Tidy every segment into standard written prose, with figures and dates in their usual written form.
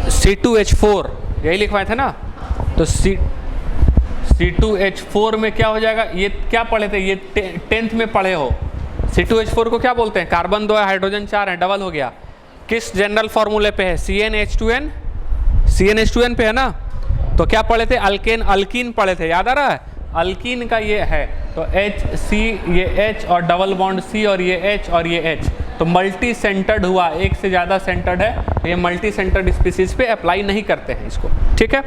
C2H4 यही लिखवाए थे ना, तो C2H4 में क्या हो जाएगा, ये क्या पढ़े थे, ये 10th में पढ़े हो। C2H4 को क्या बोलते हैं, कार्बन 2 है, हाइड्रोजन 4 है, डबल हो गया। किस जनरल फॉर्मूले पे है, CnH2n, CnH2n पे है ना। तो क्या पढ़े थे, अल्केन, अल्कीन पढ़े थे, याद आ रहा है, अल्कीन का ये है, तो H, C, ये H और डबल बॉन्ड C और ये H और ये H, तो मल्टी सेंटर्ड हुआ, एक से ज़्यादा सेंटर्ड है, तो ये मल्टी सेंटर्ड स्पीसीज पे अप्लाई नहीं करते हैं इसको, ठीक है।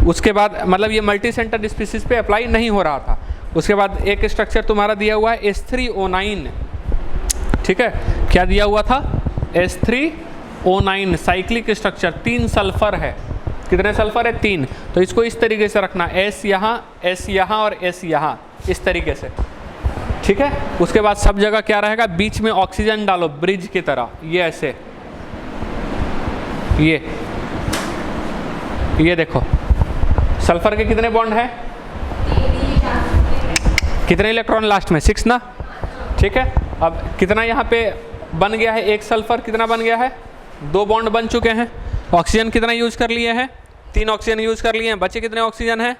उसके बाद मतलब ये मल्टी सेंटर्ड स्पीसीज पे अप्लाई नहीं हो रहा था। उसके बाद एक स्ट्रक्चर तुम्हारा दिया हुआ है H3O9, ठीक है, क्या दिया हुआ था, H3O9 साइक्लिक स्ट्रक्चर, 3 सल्फर है, कितने सल्फर है, 3। तो इसको इस तरीके से रखना, S यहाँ और S यहाँ, इस तरीके से, ठीक है। उसके बाद सब जगह क्या रहेगा, बीच में ऑक्सीजन डालो ब्रिज की तरह, ये ऐसे, ये देखो सल्फर के कितने बॉन्ड है, कितने इलेक्ट्रॉन लास्ट में, 6 ना, ठीक है। अब कितना यहाँ पे बन गया है, एक सल्फर कितना बन गया है, 2 बॉन्ड बन चुके हैं। ऑक्सीजन कितना यूज कर लिए हैं, 3 ऑक्सीजन यूज कर लिए हैं, बचे कितने ऑक्सीजन हैं,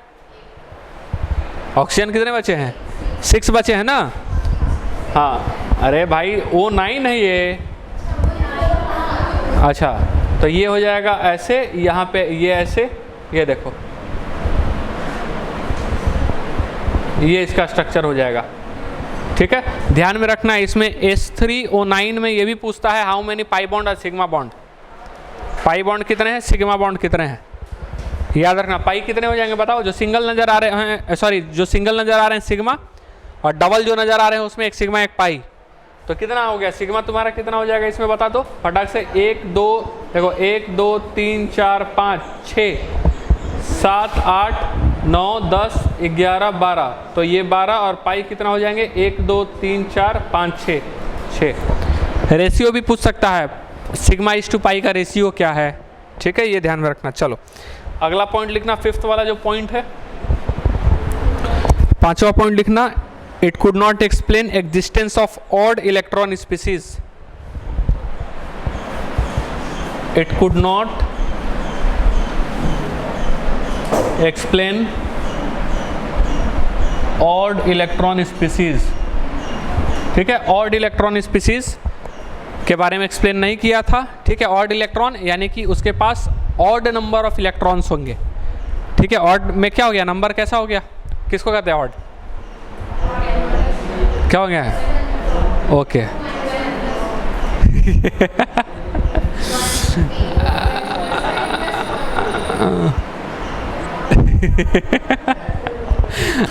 ऑक्सीजन कितने बचे हैं, 6 बचे हैं ना। हाँ अरे भाई O9 है ये, अच्छा तो ये हो जाएगा ऐसे, यहाँ पे ये ऐसे, ये देखो ये इसका स्ट्रक्चर हो जाएगा, ठीक है। ध्यान में रखना है इसमें H3O9 में ये भी पूछता है हाउ मेनी पाई बॉन्ड और सिग्मा बॉन्ड, पाई बॉन्ड कितने हैं, सिग्मा बॉन्ड कितने हैं, याद रखना। पाई कितने हो जाएंगे बताओ, जो सिंगल नजर आ रहे हैं, सॉरी जो सिंगल नजर आ रहे हैं सिग्मा, और डबल जो नजर आ रहे हैं उसमें एक सिग्मा एक पाई, तो कितना हो गया, सिग्मा तुम्हारा कितना हो जाएगा इसमें बता दो फटाक से। 1 2 देखो 1 2 3 4 5 6 7 8 9 10 11 12, तो ये 12 और पाई कितना हो जाएंगे, 1 2 3 4 5 6। रेशियो भी पूछ सकता है, सिग्मा इस टू पाई का रेशियो क्या है, ठीक है, ये ध्यान में रखना। चलो अगला पॉइंट लिखना, 5th वाला जो पॉइंट है, 5वां पॉइंट लिखना, it could not explain existence of odd electron species, it could not explain odd electron species, ठीक है। ऑड इलेक्ट्रॉन स्पीसीज के बारे में एक्सप्लेन नहीं किया था, ठीक है। ऑड इलेक्ट्रॉन यानी कि उसके पास ऑड नंबर ऑफ इलेक्ट्रॉन्स होंगे, ठीक है। ऑड में क्या हो गया, नंबर कैसा हो गया, किसको कहते हैं ऑड, क्या हो गया है, ओके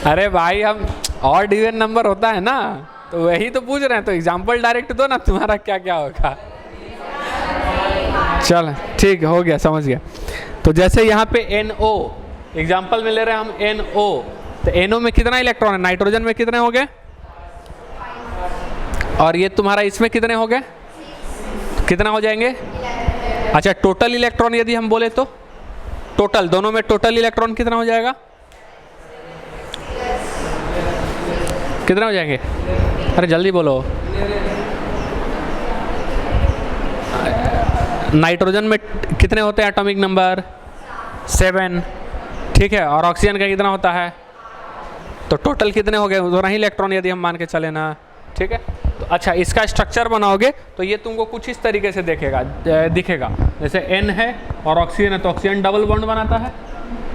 अरे भाई हम ऑड इवन नंबर होता है ना, तो वही तो पूछ रहे हैं, तो एग्जाम्पल डायरेक्ट दो ना, तुम्हारा क्या क्या होगा। चल ठीक हो गया, समझ गया। तो जैसे यहाँ पे NO एग्जाम्पल में ले रहे हैं हम NO, तो NO में कितना इलेक्ट्रॉन है, नाइट्रोजन में कितने हो गए, और ये तुम्हारा इसमें कितने हो गए, कितना हो जाएंगे, अच्छा टोटल इलेक्ट्रॉन यदि हम बोले तो टोटल, दोनों में टोटल इलेक्ट्रॉन कितना हो जाएगा, कितना हो जाएंगे, अरे जल्दी बोलो। नाइट्रोजन में कितने होते हैं एटॉमिक नंबर, 7, ठीक है, और ऑक्सीजन का कितना होता है, तो टोटल कितने हो गए, दोनों ही इलेक्ट्रॉन यदि हम मान के चले ना, ठीक है। तो अच्छा इसका स्ट्रक्चर बनाओगे तो ये तुमको कुछ इस तरीके से दिखेगा, जैसे N है और ऑक्सीजन है, तो ऑक्सीजन डबल बॉन्ड बनाता है,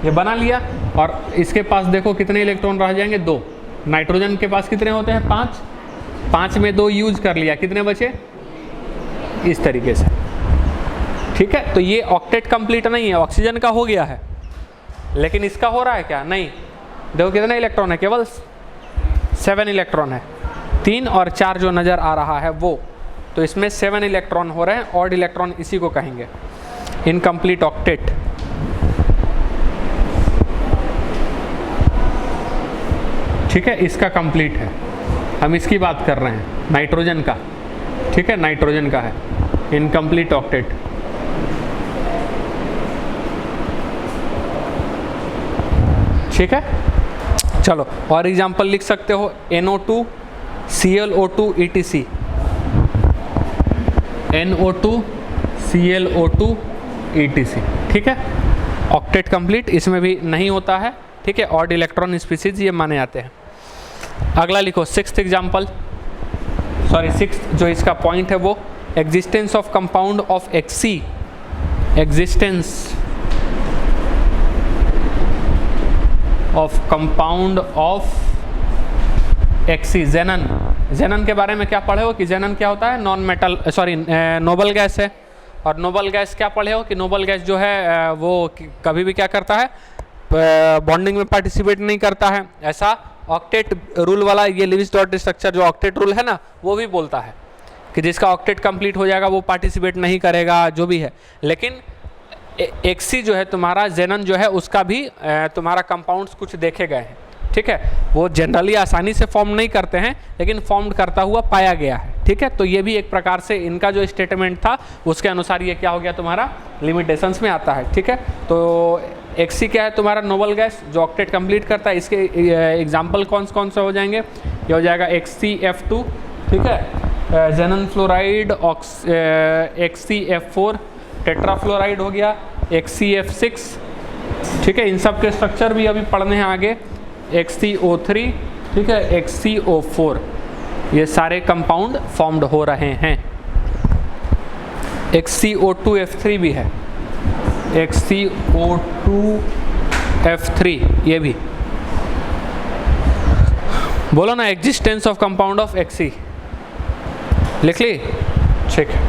ये बना लिया, और इसके पास देखो कितने इलेक्ट्रॉन रह जाएंगे, 2। नाइट्रोजन के पास कितने होते हैं, 5, 5 में 2 यूज कर लिया, कितने बचे, इस तरीके से, ठीक है। तो ये ऑक्टेट कंप्लीट नहीं है, ऑक्सीजन का हो गया है, लेकिन इसका हो रहा है क्या, नहीं। देखो कितने इलेक्ट्रॉन है, केवल 7 इलेक्ट्रॉन है, 3 और 4 जो नज़र आ रहा है वो, तो इसमें 7 इलेक्ट्रॉन हो रहे हैं, ऑड इलेक्ट्रॉन इसी को कहेंगे, इनकम्प्लीट ऑक्टेट, ठीक है। इसका कंप्लीट है, हम इसकी बात कर रहे हैं, नाइट्रोजन का, ठीक है, नाइट्रोजन का है इनकम्प्लीट ऑक्टेट। ठीक है, चलो और एग्जांपल लिख सकते हो, NO2 ClO2 ETC, NO2 ClO2 ETC, ठीक ठीक है। ऑक्टेट कंप्लीट इसमें भी नहीं होता है, ठीक है। ऑड इलेक्ट्रॉन स्पीसीज ये माने जाते हैं। अगला लिखो सिक्स्थ एग्जाम्पल, सॉरी सिक्स्थ जो इसका पॉइंट है वो एग्जिस्टेंस ऑफ कंपाउंड ऑफ एक्सी, एग्जिस्टेंस ऑफ कंपाउंड ऑफ एक्सी जेनन। जेनन के बारे में क्या पढ़े हो कि जेनन क्या होता है, non metal sorry noble gas है। और नोबल गैस क्या पढ़े हो कि नोबल गैस जो है वो कभी भी क्या करता है, बॉन्डिंग में पार्टिसिपेट नहीं करता है। ऐसा ऑक्टेट रूल वाला ये लिविस डॉट स्ट्रक्चर जो ऑक्टेट रूल है ना वो भी बोलता है कि जिसका ऑक्टेट कंप्लीट हो जाएगा वो पार्टिसिपेट नहीं करेगा, जो भी है। लेकिन एक्सी जो है तुम्हारा जेनन जो है उसका भी तुम्हारा कंपाउंड्स कुछ देखे गए हैं, ठीक है। वो जनरली आसानी से फॉर्म नहीं करते हैं लेकिन फॉर्म करता हुआ पाया गया है, ठीक है। तो ये भी एक प्रकार से इनका जो स्टेटमेंट था उसके अनुसार ये क्या हो गया तुम्हारा लिमिटेशंस में आता है, ठीक है। तो एक्सी क्या है तुम्हारा नोबल गैस जो ऑक्टेट कंप्लीट करता है। इसके एग्जाम्पल कौन से हो जाएंगे, ये हो जाएगा XCF2, ठीक है, जेनन फ्लोराइड, XCF4, टेट्राफ्लोराइड हो गया, XCF6, ठीक है। इन सब के स्ट्रक्चर भी अभी पढ़ने हैं आगे, XCO3, ठीक है, XCO4, ये सारे कंपाउंड फॉर्म्ड हो रहे हैं। XCO2F3 भी है, XCO2F3 ये भी बोलो ना, एग्जिस्टेंस ऑफ कंपाउंड ऑफ एक्सी लिख ली, ठीक है।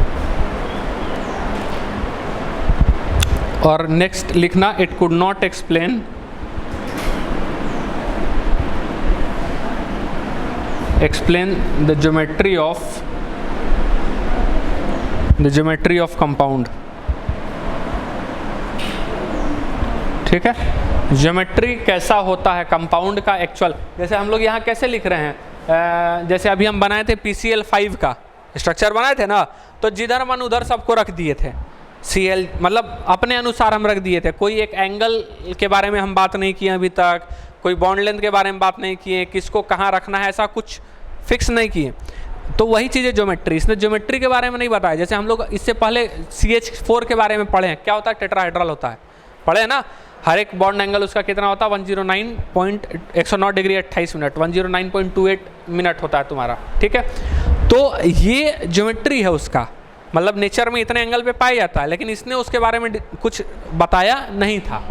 और नेक्स्ट लिखना it could not explain the geometry of compound, ठीक है। ज्योमेट्री कैसा होता है कंपाउंड का एक्चुअल, जैसे हम लोग यहाँ कैसे लिख रहे हैं, जैसे अभी हम बनाए थे PCl5 का स्ट्रक्चर बनाए थे ना, तो जिधर मन उधर सबको रख दिए थे Cl, मतलब अपने अनुसार हम रख दिए थे। कोई एक एंगल के बारे में हम बात नहीं किए अभी तक, कोई बॉन्ड लेंथ के बारे में बात नहीं किए, किसको कहाँ रखना है ऐसा कुछ फिक्स नहीं किए। तो वही चीज़ है ज्योमेट्री। इसने ज्योमेट्री के बारे में नहीं बताया। जैसे हम लोग इससे पहले CH4 के बारे में पढ़े हैं, क्या होता है, टेट्राहाइड्रल होता है, पढ़े हैं ना। हर एक बॉन्ड एंगल उसका कितना होता है 109 डिग्री 28 मिनट, 109.28 मिनट होता है तुम्हारा, ठीक है। तो ये ज्योमेट्री है उसका, मतलब नेचर में इतने एंगल पे पाया जाता है, लेकिन इसने उसके बारे में कुछ बताया नहीं था।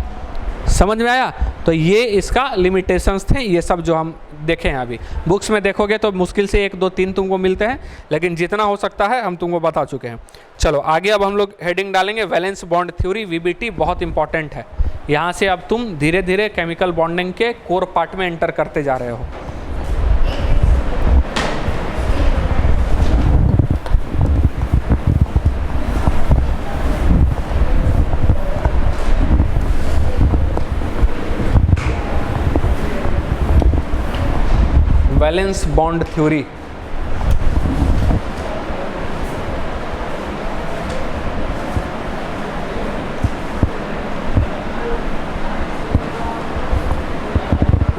समझ में आया। तो ये इसका लिमिटेशंस थे, ये सब जो हम देखे हैं अभी बुक्स में देखोगे तो मुश्किल से 1 2 3 तुमको मिलते हैं, लेकिन जितना हो सकता है हम तुमको बता चुके हैं। चलो आगे अब हम लोग हेडिंग डालेंगे वैलेंस बॉन्ड थ्योरी, VBT बहुत इंपॉर्टेंट है। यहाँ से अब तुम धीरे धीरे केमिकल बॉन्डिंग के कोर पार्ट में एंटर करते जा रहे हो। वैलेंस बॉन्ड थ्योरी,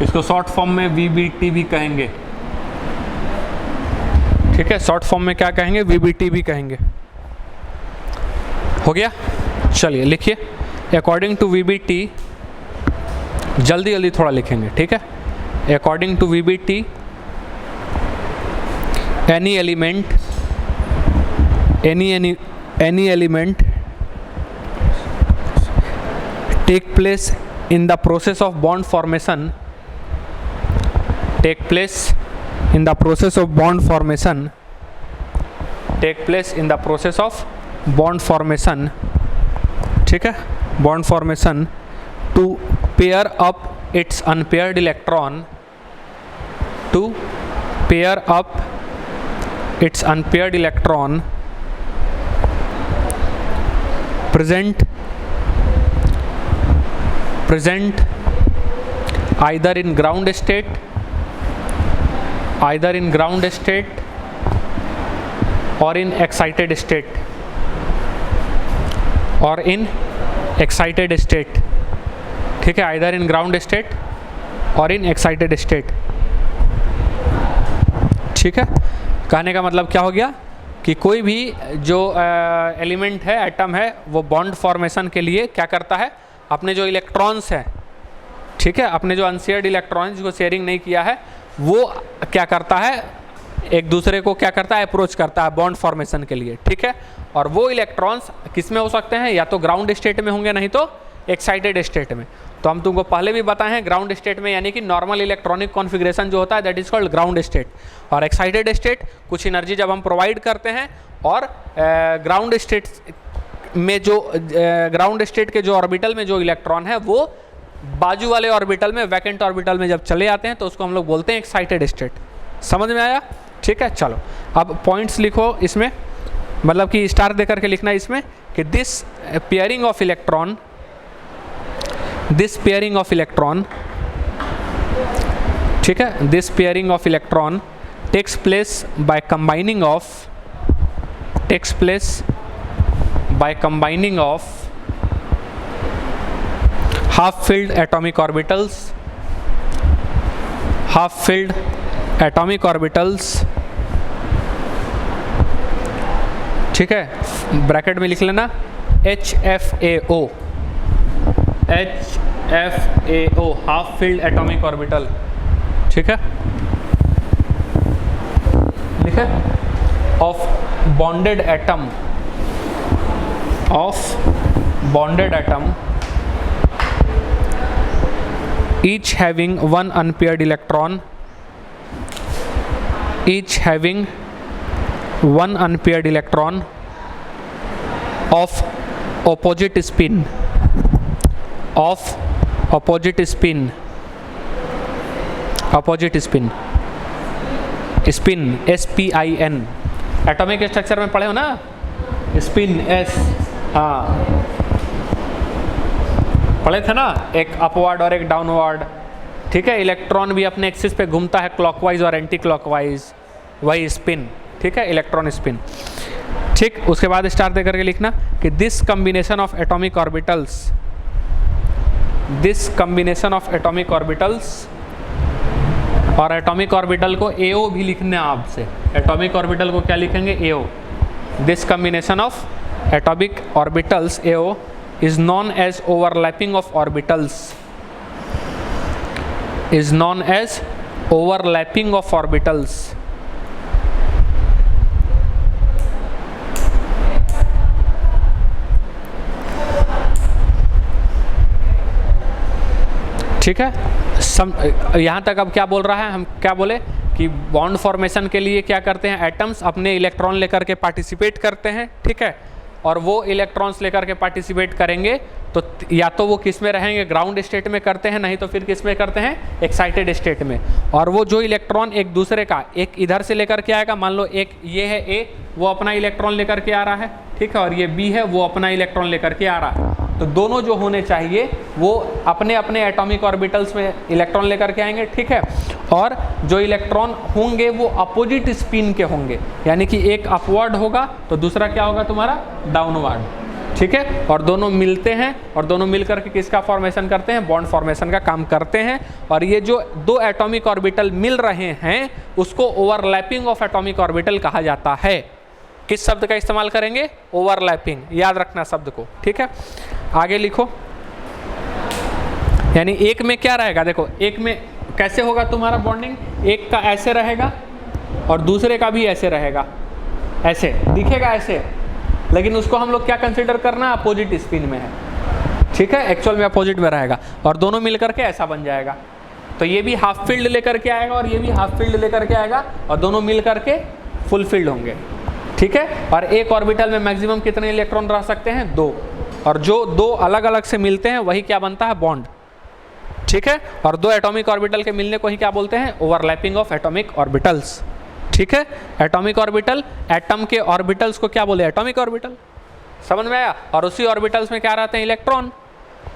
इसको शॉर्ट फॉर्म में VBT भी कहेंगे, ठीक है। शॉर्ट फॉर्म में क्या कहेंगे, VBT भी कहेंगे। हो गया, चलिए लिखिए। अकॉर्डिंग टू VBT, जल्दी जल्दी थोड़ा लिखेंगे, ठीक है। According to VBT, any element take place in the process of bond formation, take place in the process of bond formation, ठीक है, bond formation to pair up its unpaired electron, present either in ground state or in excited state, ठीक है। either in ground state or in excited state, ठीक है। कहने का मतलब क्या हो गया कि कोई भी जो एलिमेंट है, एटम है, वो बॉन्ड फॉर्मेशन के लिए क्या करता है, अपने जो इलेक्ट्रॉन्स हैं, ठीक है, अपने जो अनशेयर्ड इलेक्ट्रॉन्स जिसको शेयरिंग नहीं किया है, वो क्या करता है, एक दूसरे को क्या करता है, अप्रोच करता है बॉन्ड फॉर्मेशन के लिए, ठीक है। और वो इलेक्ट्रॉन्स किस में हो सकते हैं, या तो ग्राउंड स्टेट में होंगे, नहीं तो एक्साइटेड स्टेट में। तो हम तुमको पहले भी बताए हैं, ग्राउंड स्टेट में यानी कि नॉर्मल इलेक्ट्रॉनिक कॉन्फ़िगरेशन जो होता है that is called ground state. और एक्साइटेड स्टेट कुछ एनर्जी जब हम प्रोवाइड करते हैं और ग्राउंड स्टेट में जो ग्राउंड स्टेट के जो ऑर्बिटल में जो इलेक्ट्रॉन है वो बाजू वाले ऑर्बिटल में, वैकेंट ऑर्बिटल में जब चले आते हैं तो उसको हम लोग बोलते हैं एक्साइटेड स्टेट। समझ में आया? ठीक है, चलो अब पॉइंट्स लिखो इसमें, मतलब कि स्टार दे करके लिखना है इसमें कि this pairing of electron, this pairing of electron, ठीक है, this pairing of electron takes place by combining of half filled atomic orbitals, ठीक है, ब्रैकेट में लिख लेना HFAO, half field atomic orbital, ठीक है, लिखे, of bonded atom each having one unpaired electron, of opposite spin, spin SPIN, atomic structure में पढ़े हो ना, स्पिन S, हाँ पढ़े थे ना, एक अपवर्ड और एक डाउनवर्ड, ठीक है। इलेक्ट्रॉन भी अपने एक्सिस पे घूमता है क्लॉकवाइज और एंटी क्लॉकवाइज, वही स्पिन, ठीक है, इलेक्ट्रॉन स्पिन, ठीक। उसके बाद स्टार दे करके लिखना कि this combination of atomic orbitals, और एटॉमिक ऑर्बिटल को AO भी लिखना है आपसे, एटॉमिक ऑर्बिटल को क्या लिखेंगे, AO। This combination of atomic orbitals AO is known as overlapping of orbitals, ठीक है। यहाँ तक अब क्या बोल रहा है, हम क्या बोले कि बॉन्ड फॉर्मेशन के लिए क्या करते हैं, एटम्स अपने इलेक्ट्रॉन लेकर के पार्टिसिपेट करते हैं, ठीक है, और वो इलेक्ट्रॉन्स लेकर के पार्टिसिपेट करेंगे तो या तो वो किस में रहेंगे, ग्राउंड स्टेट में करते हैं, नहीं तो फिर किस में करते हैं, एक्साइटेड स्टेट में। और वो जो इलेक्ट्रॉन एक दूसरे का, एक इधर से लेकर के आएगा, मान लो एक ये है A, वो अपना इलेक्ट्रॉन लेकर के आ रहा है, ठीक है, और ये B है, वो अपना इलेक्ट्रॉन लेकर के आ रहा है, तो दोनों जो होने चाहिए वो अपने अपने एटॉमिक ऑर्बिटल्स में इलेक्ट्रॉन लेकर के आएंगे, ठीक है, और जो इलेक्ट्रॉन होंगे वो अपोजिट स्पिन के होंगे, यानी कि एक अपवर्ड होगा तो दूसरा क्या होगा तुम्हारा, डाउनवर्ड, ठीक है, और दोनों मिलते हैं और दोनों मिलकर के किसका फॉर्मेशन करते हैं, बॉन्ड फॉर्मेशन का काम करते हैं। और ये जो दो एटॉमिक ऑर्बिटल मिल रहे हैं उसको ओवरलैपिंग ऑफ एटॉमिक ऑर्बिटल कहा जाता है। किस शब्द का इस्तेमाल करेंगे, ओवरलैपिंग, याद रखना शब्द को, ठीक है। आगे लिखो, यानी एक में क्या रहेगा, देखो एक में कैसे होगा तुम्हारा बॉन्डिंग, एक का ऐसे रहेगा और दूसरे का भी ऐसे रहेगा, ऐसे दिखेगा ऐसे, लेकिन उसको हम लोग क्या कंसीडर करना, अपोजिट स्पिन में है, ठीक है, एक्चुअल में अपोजिट में रहेगा, और दोनों मिलकर के ऐसा बन जाएगा। तो ये भी हाफ फील्ड लेकर के आएगा और ये भी हाफ फील्ड लेकर के आएगा और दोनों मिलकर के फुल फील्ड होंगे, ठीक है। और एक ऑर्बिटल में मैक्सिमम कितने इलेक्ट्रॉन रह सकते हैं, 2, और जो दो अलग अलग से मिलते हैं वही क्या बनता है, बॉन्ड, ठीक है। और दो एटॉमिक ऑर्बिटल के मिलने को ही क्या बोलते हैं, ओवरलैपिंग ऑफ एटॉमिक ऑर्बिटल्स, ठीक है। एटॉमिक ऑर्बिटल, एटम के ऑर्बिटल्स को क्या बोले, एटॉमिक ऑर्बिटल, समझ में आया। और उसी ऑर्बिटल्स में क्या रहते हैं, इलेक्ट्रॉन,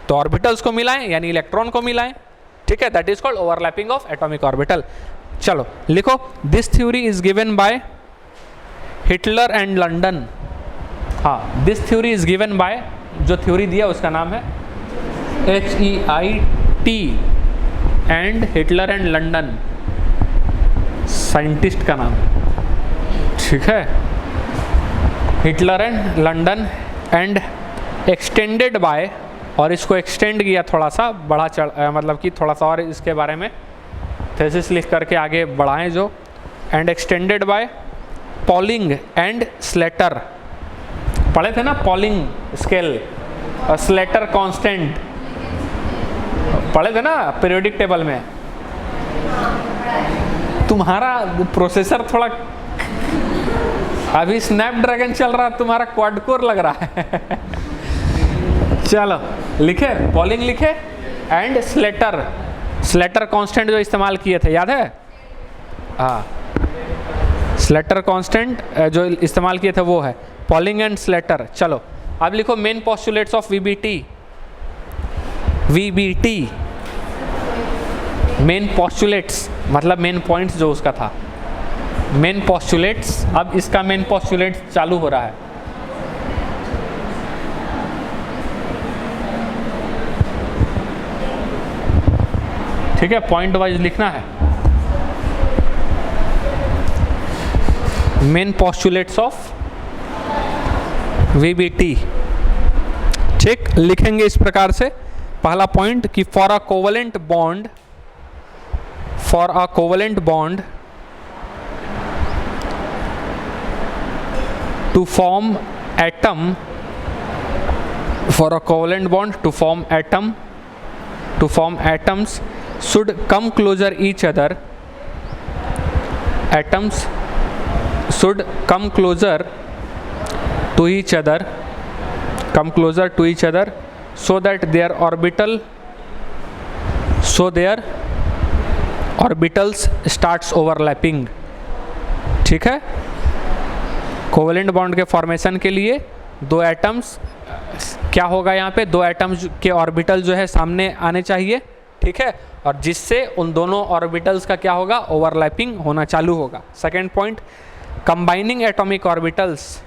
तो ऑर्बिटल्स को मिलाएं यानी इलेक्ट्रॉन को मिलाएं, ठीक है, that is called overlapping of atomic orbital. चलो लिखो, this theory is given by Heitler and London, हाँ this theory is given by, जो थ्योरी दिया उसका नाम है HEIT and Heitler and London, scientist का नाम, ठीक है। Heitler and London and extended by, और इसको एक्सटेंड किया थोड़ा सा, बढ़ा मतलब कि थोड़ा सा और इसके बारे में थेसिस लिख करके आगे बढ़ाएं जो, and extended bye polling and Slater. पढ़े थे ना पॉलिंग स्केल और स्लेटर कांस्टेंट, पढ़े थे ना पीरियोडिक टेबल में। तुम्हारा प्रोसेसर थोड़ा अभी स्नैपड्रैगन चल रहा, तुम्हारा क्वाड कोर लग रहा है। चलो लिखे, पॉलिंग लिखे एंड स्लेटर, स्लेटर कांस्टेंट जो इस्तेमाल किए थे याद है? हाँ, स्लेटर कांस्टेंट जो इस्तेमाल किए थे वो है पॉलिंग एंड स्लेटर। चलो अब लिखो main postulates of VBT. VBT main postulates मतलब मेन पॉइंट्स जो उसका था, मेन पोस्टुलेट्स। अब इसका मेन पोस्टुलेट चालू हो रहा है। ठीक है, पॉइंट वाइज लिखना है। Main postulates of VBT. ठीक, लिखेंगे इस प्रकार से। पहला पॉइंट कि for a covalent bond, for a covalent bond to form atom, for a covalent bond to form atoms should come closer each other, atoms should come closer to each other, so that their orbitals starts overlapping। ठीक है, covalent bond के formation के लिए दो atoms क्या होगा यहाँ पे, दो एटम्स के ऑर्बिटल जो है सामने आने चाहिए। ठीक है, और जिससे उन दोनों ऑर्बिटल्स का क्या होगा, ओवरलैपिंग होना चालू होगा। Second point, combining atomic orbitals.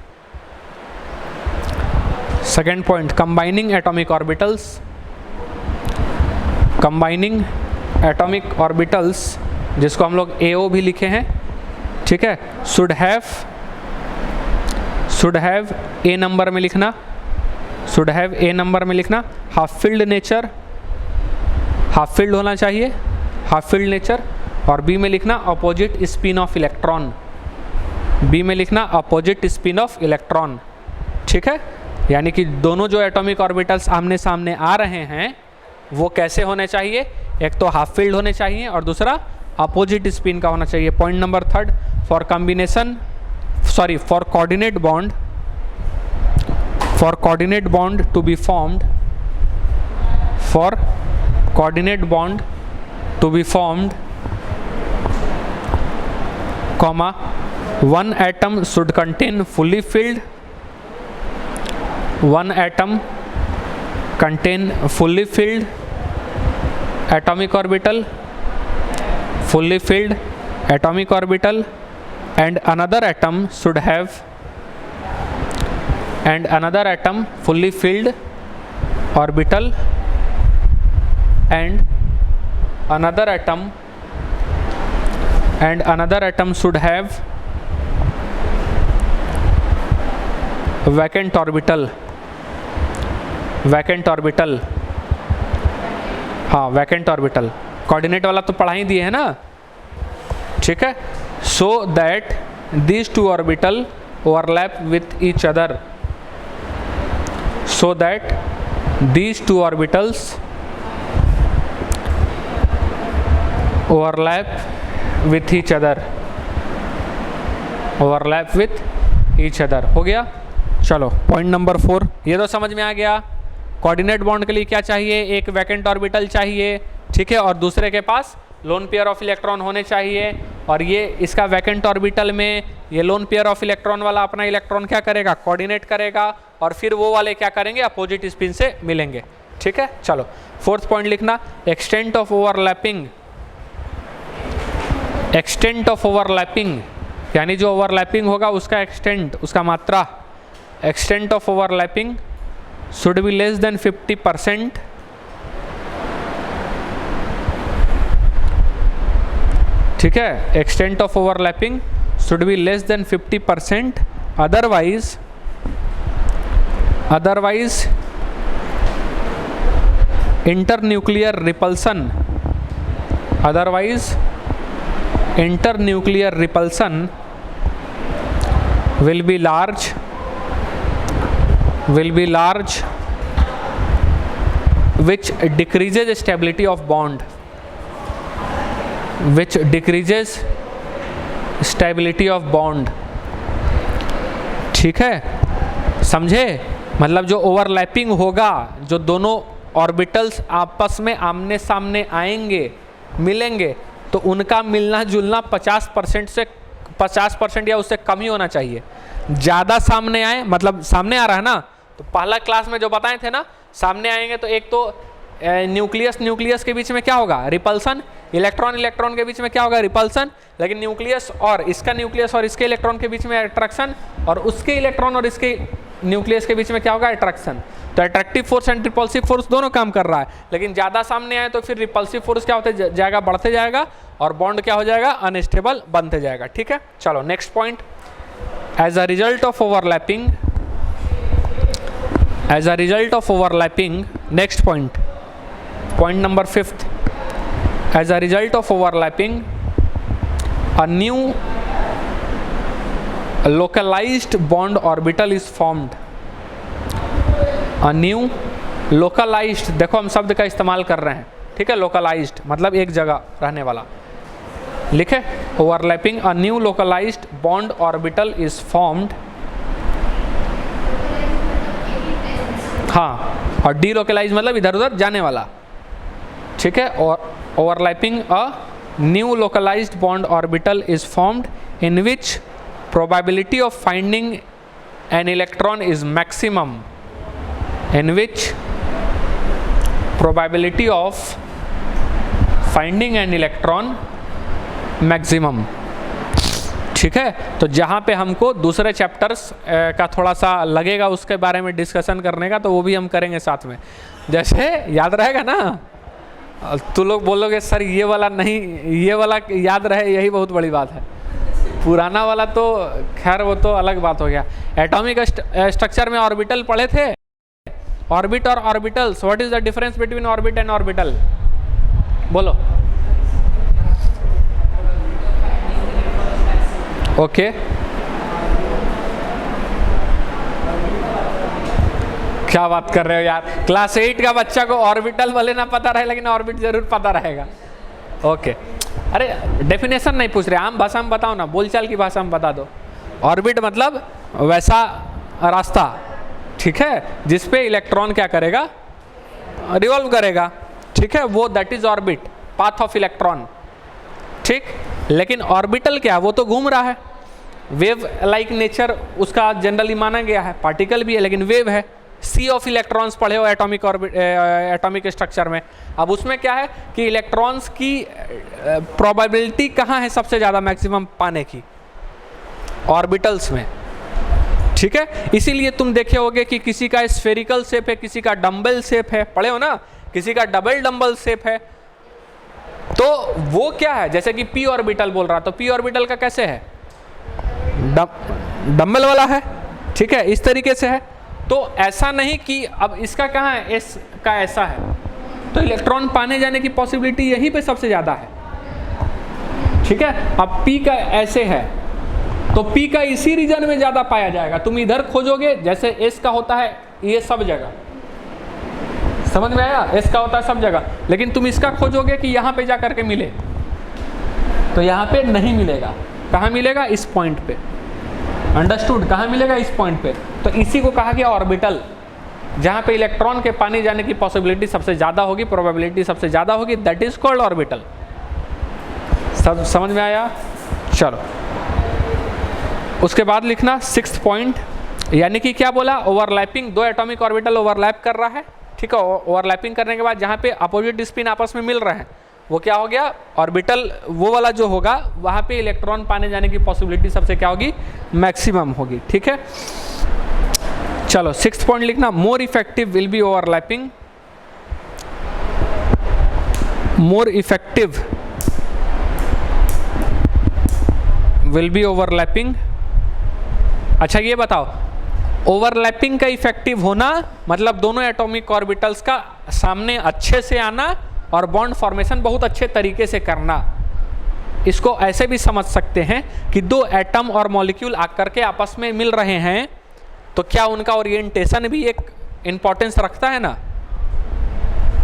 Second point, combining atomic orbitals, combining atomic orbitals जिसको हम लोग AO भी लिखे हैं। ठीक है, शुड हैव A नंबर में लिखना, शुड हैव A नंबर में लिखना। Half field nature, half field होना चाहिए, हाफ फील्ड नेचर। और B में लिखना opposite spin off electron, B में लिखना अपोजिट स्पिन ऑफ इलेक्ट्रॉन। ठीक है, यानी कि दोनों जो एटॉमिक ऑर्बिटल्स आमने सामने आ रहे हैं वो कैसे होने चाहिए, एक तो हाफ फील्ड होने चाहिए और दूसरा अपोजिट स्पिन का होना चाहिए। Point number third, for coordinate bond to be formed, for coordinate bond to be formed, comma, one atom should contain fully filled, one atom contain fully filled atomic orbital, fully filled atomic orbital, and another atom should have, and another atom fully filled orbital, and another atom should have vacant orbital, हाँ vacant orbital. Coordinate वाला तो पढ़ा ही दिए है ना। ठीक है, so that these two orbital overlap with each other, so that these two orbitals overlap with each other, overlap with each other। हो गया। चलो पॉइंट नंबर 4, ये तो समझ में आ गया। कोऑर्डिनेट बॉन्ड के लिए क्या चाहिए, एक वैकेंट ऑर्बिटल चाहिए। ठीक है, और दूसरे के पास लोन पेयर ऑफ इलेक्ट्रॉन होने चाहिए। और ये इसका वैकेंट ऑर्बिटल में ये लोन पेयर ऑफ इलेक्ट्रॉन वाला अपना इलेक्ट्रॉन क्या करेगा, कोऑर्डिनेट करेगा, और फिर वो वाले क्या करेंगे, अपोजिट स्पिन से मिलेंगे। ठीक है, चलो फोर्थ पॉइंट लिखना, extent of overlapping. Extent of overlapping यानी जो ओवरलैपिंग होगा उसका एक्सटेंट, उसका मात्रा। Extent of overlapping should be less than 50%। ठीक है, extent of overlapping should be less than 50%, otherwise otherwise internuclear repulsion, otherwise internuclear repulsion will be large, which decreases stability of bond, which decreases stability of bond। ठीक है, समझे? मतलब जो overlapping होगा, जो दोनों ऑर्बिटल्स आपस में आमने सामने आएंगे, मिलेंगे, तो उनका मिलना जुलना 50% या उससे कम ही होना चाहिए। ज़्यादा सामने आए, मतलब सामने आ रहा है ना, तो पहला क्लास में जो बताए थे ना, सामने आएंगे तो एक तो न्यूक्लियस के बीच में क्या होगा? रिपल्सन। इलेक्ट्रॉन के बीच में क्या होगा? रिपल्सन। लेकिन न्यूक्लियस और इसके इलेक्ट्रॉन के बीच में अट्रैक्शन, और उसके इलेक्ट्रॉन और इसके न्यूक्लियस के बीच में क्या होगा? अट्रैक्शन। तो attractive force and repulsive force दोनों काम कर रहा है, लेकिन ज़्यादा सामने आए तो फिर रिपल्सिव फोर्स क्या होते जाएगा? बढ़ते जाएगा, और बॉन्ड क्या हो जाएगा? अनस्टेबल बनते जाएगा। ठीक है, चलो next point. As a result of overlapping, next point number 5th, as a result of overlapping, a new localized bond orbital is formed। a new localized, देखो हम शब्द का इस्तेमाल कर रहे हैं, ठीक है? localized मतलब एक जगह रहने वाला। लिखे overlapping, a new localized bond orbital is formed। हाँ, और delocalized मतलब इधर उधर जाने वाला, ठीक है? और overlapping, a new localized bond orbital is formed in which probability of finding an electron is maximum, in which probability of finding an electron maximum। ठीक है, तो जहाँ पे हमको दूसरे चैप्टर्स का थोड़ा सा लगेगा उसके बारे में डिस्कशन करने का, तो वो भी हम करेंगे साथ में। जैसे याद रहेगा ना, तो लोग बोलोगे सर ये वाला नहीं, ये वाला याद रहे, यही बहुत बड़ी बात है। पुराना वाला तो खैर वो तो अलग बात हो गया। एटॉमिक स्ट्रक्चर में ऑर्बिटल पढ़े थे, ऑर्बिट और orbitals. What is the difference between orbit and orbital? बोलो। ओके, क्या बात कर रहे हो यार? क्लास 8 का बच्चा को ऑर्बिटल भले ना पता रहे, लेकिन ऑर्बिट जरूर पता रहेगा। ओके, अरे डेफिनेशन नहीं पूछ रहे, आम भाषा में बताओ ना, बोलचाल की भाषा में बता दो। ऑर्बिट मतलब वैसा रास्ता, ठीक है, जिसपे इलेक्ट्रॉन क्या करेगा? रिवॉल्व करेगा, ठीक है? वो that is orbit, path of electron. ठीक, लेकिन ऑर्बिटल क्या? वो तो घूम रहा है, वेव लाइक नेचर उसका जनरली माना गया है। पार्टिकल भी है लेकिन वेव है। सी ऑफ इलेक्ट्रॉन्स पढ़े हो एटॉमिक स्ट्रक्चर में। अब उसमें क्या है कि इलेक्ट्रॉन्स की प्रोबेबिलिटी कहाँ है सबसे ज़्यादा मैक्सिमम पाने की? ऑर्बिटल्स में, ठीक है? इसीलिए तुम देखे होगे कि किसी का स्फेरिकल शेप है, किसी का डम्बल शेप है, पढ़े हो ना? किसी का डबल डम्बल शेप है। तो वो क्या है? जैसे कि पी ऑर्बिटल बोल रहा, तो पी ऑर्बिटल का कैसे है? डम्बल वाला है, ठीक है? इस तरीके से है। तो ऐसा नहीं कि अब इसका कहाँ है, एस का ऐसा है, तो इलेक्ट्रॉन पाने जाने की पॉसिबिलिटी यहीं पे सबसे ज़्यादा है, ठीक है? अब पी का ऐसे है, तो पी का इसी रीजन में ज़्यादा पाया जाएगा। तुम इधर खोजोगे, जैसे एस का होता है ये सब जगह, समझ में आया? एस का होता है सब जगह, लेकिन तुम इसका खोजोगे कि यहाँ पे जा करके मिले, तो यहाँ पे नहीं मिलेगा। कहाँ मिलेगा? इस पॉइंट पे। अंडरस्टूड? कहाँ मिलेगा? इस पॉइंट पे। तो इसी को कहा गया ऑर्बिटल, जहाँ पे इलेक्ट्रॉन के पाने जाने की पॉसिबिलिटी सबसे ज़्यादा होगी, प्रोबेबिलिटी सबसे ज़्यादा होगी, दैट इज कॉल्ड ऑर्बिटल। सब समझ में आया? चलो, उसके बाद लिखना 6th पॉइंट, यानी कि क्या बोला? ओवरलैपिंग, दो एटॉमिक ऑर्बिटल ओवरलैप कर रहा है, ठीक है? ओवरलैपिंग करने के बाद जहाँ पे अपोजिट स्पिन आपस में मिल रहे हैं, वो क्या हो गया? ऑर्बिटल वो वाला जो होगा, वहाँ पे इलेक्ट्रॉन पाने जाने की पॉसिबिलिटी सबसे क्या होगी? मैक्सिमम होगी, ठीक है? चलो 6th पॉइंट लिखना, more effective will be overlapping, more effective will be overlapping. अच्छा ये बताओ, ओवरलैपिंग का इफेक्टिव होना मतलब दोनों एटॉमिक ऑर्बिटल्स का सामने अच्छे से आना और बॉन्ड फॉर्मेशन बहुत अच्छे तरीके से करना। इसको ऐसे भी समझ सकते हैं कि दो एटम और मॉलिक्यूल आकर के आपस में मिल रहे हैं तो क्या उनका ओरिएंटेशन भी एक इंपॉर्टेंस रखता है ना।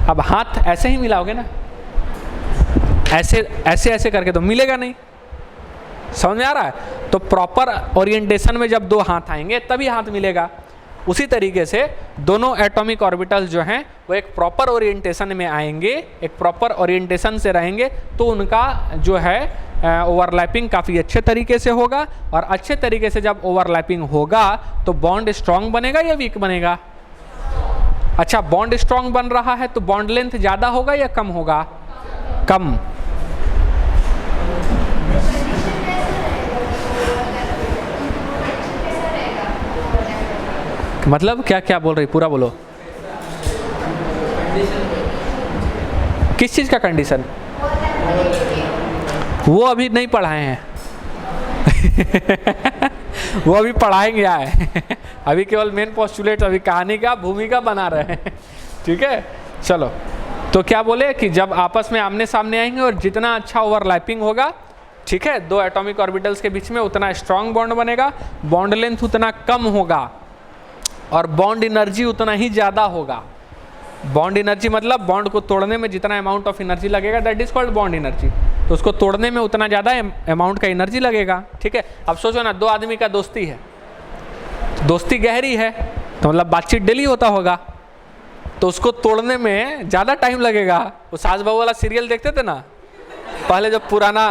अब हाथ ऐसे ही मिलाओगे ना, ऐसे ऐसे ऐसे करके तो मिलेगा नहीं, समझ में आ रहा है। तो प्रॉपर ओरिएंटेशन में जब दो हाथ आएंगे तभी हाथ मिलेगा। उसी तरीके से दोनों एटॉमिक ऑर्बिटल्स जो हैं वो एक प्रॉपर ओरिएंटेशन में आएंगे, एक प्रॉपर ओरिएंटेशन से रहेंगे तो उनका जो है ओवरलैपिंग काफ़ी अच्छे तरीके से होगा। और अच्छे तरीके से जब ओवरलैपिंग होगा तो बॉन्ड स्ट्रांग बनेगा या वीक बनेगा। अच्छा, बॉन्ड स्ट्रांग बन रहा है तो बॉन्ड लेंथ ज़्यादा होगा या कम होगा? कम। मतलब क्या क्या बोल रही, पूरा बोलो। किस चीज़ का कंडीशन? वो अभी नहीं पढ़ाए हैं वो अभी पढ़ाएंगे आए अभी केवल मेन पोस्टुलेट, अभी कहानी का भूमिका बना रहे हैं। ठीक है, चलो। तो क्या बोले कि जब आपस में आमने सामने आएंगे और जितना अच्छा ओवरलैपिंग होगा, ठीक है, दो एटॉमिक ऑर्बिटल्स के बीच में उतना स्ट्रांग बॉन्ड बनेगा, बॉन्ड लेंथ उतना कम होगा और बॉन्ड एनर्जी उतना ही ज़्यादा होगा। बॉन्ड एनर्जी मतलब बॉन्ड को तोड़ने में जितना अमाउंट ऑफ एनर्जी लगेगा that is called bond energy. तो उसको तोड़ने में उतना ज़्यादा अमाउंट का एनर्जी लगेगा। ठीक है, अब सोचो ना, दो आदमी का दोस्ती है, तो दोस्ती गहरी है तो मतलब बातचीत डेली होता होगा, तो उसको तोड़ने में ज़्यादा टाइम लगेगा। वो सास बहू वाला सीरियल देखते थे ना पहले, जब पुराना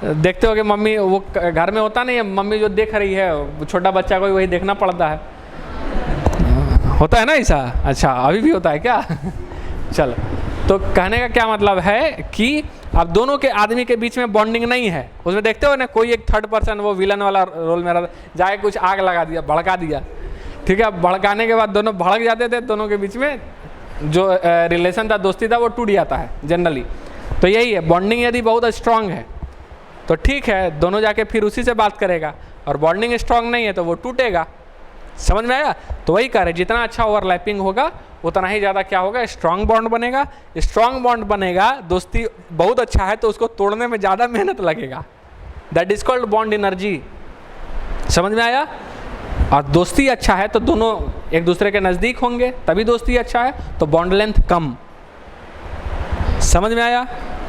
देखते हो कि मम्मी वो घर में होता नहीं है, मम्मी जो देख रही है छोटा बच्चा को वही देखना पड़ता है, होता है ना ऐसा? अच्छा, अभी भी होता है क्या? चलो, तो कहने का क्या मतलब है कि अब दोनों के आदमी के बीच में बॉन्डिंग नहीं है। उसमें देखते हो ना, कोई एक थर्ड पर्सन वो विलन वाला रोल में रहता, जाके कुछ आग लगा दिया, भड़का दिया। ठीक है, भड़काने के बाद दोनों भड़क जाते थे, दोनों के बीच में जो रिलेशन था, दोस्ती था, वो टूट जाता है जनरली। तो यही है, बॉन्डिंग यदि बहुत स्ट्रांग है तो ठीक है, दोनों जाके फिर उसी से बात करेगा, और बॉन्डिंग स्ट्रांग नहीं है तो वो टूटेगा। समझ में आया? तो वही कह रहे, जितना अच्छा ओवरलैपिंग होगा उतना ही ज़्यादा क्या होगा, स्ट्रांग बॉन्ड बनेगा। स्ट्रांग बॉन्ड बनेगा, दोस्ती बहुत अच्छा है तो उसको तोड़ने में ज़्यादा मेहनत लगेगा, that is called bond energy. समझ में आया? और दोस्ती अच्छा है तो दोनों एक दूसरे के नज़दीक होंगे तभी दोस्ती अच्छा है, तो बॉन्ड लेंथ कम। समझ में आया?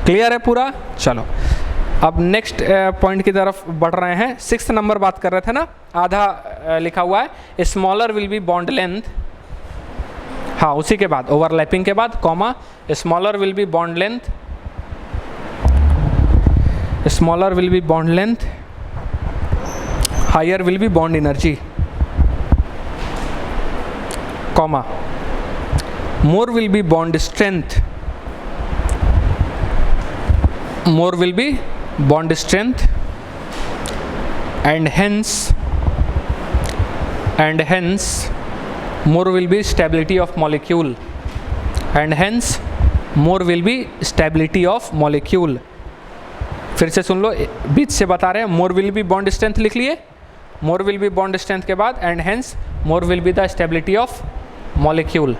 क्लियर है पूरा? चलो, अब नेक्स्ट पॉइंट की तरफ बढ़ रहे हैं। 6 नंबर बात कर रहे थे ना, आधा लिखा हुआ है, smaller will be bond length. हाँ, उसी के बाद ओवरलैपिंग के बाद comma, smaller will be bond length, smaller will be bond length, higher will be bond energy, comma, more will be bond strength, more will be bond strength, and hence more will be stability of molecule, and hence more will be stability of molecule। फिर से सुन लो, बीच से बता रहे हैं, more will be bond strength लिख लिए, more will be bond strength के बाद and hence more will be the stability of molecule।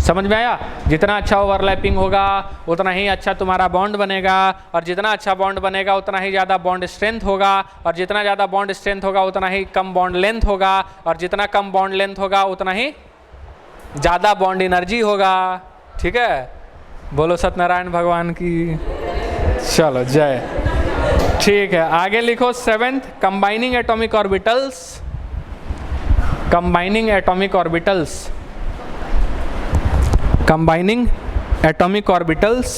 समझ में आया? जितना अच्छा ओवरलैपिंग होगा उतना ही अच्छा तुम्हारा बॉन्ड बनेगा, और जितना अच्छा बॉन्ड बनेगा उतना ही ज़्यादा बॉन्ड स्ट्रेंथ होगा, और जितना ज़्यादा बॉन्ड स्ट्रेंथ होगा उतना ही कम बॉन्ड लेंथ होगा, और जितना कम बॉन्ड लेंथ होगा उतना ही ज़्यादा बॉन्ड एनर्जी होगा। ठीक है, बोलो सत्यनारायण भगवान की। चलो, जय। ठीक है, आगे लिखो 7th, combining atomic orbitals, combining atomic orbitals, combining atomic orbitals,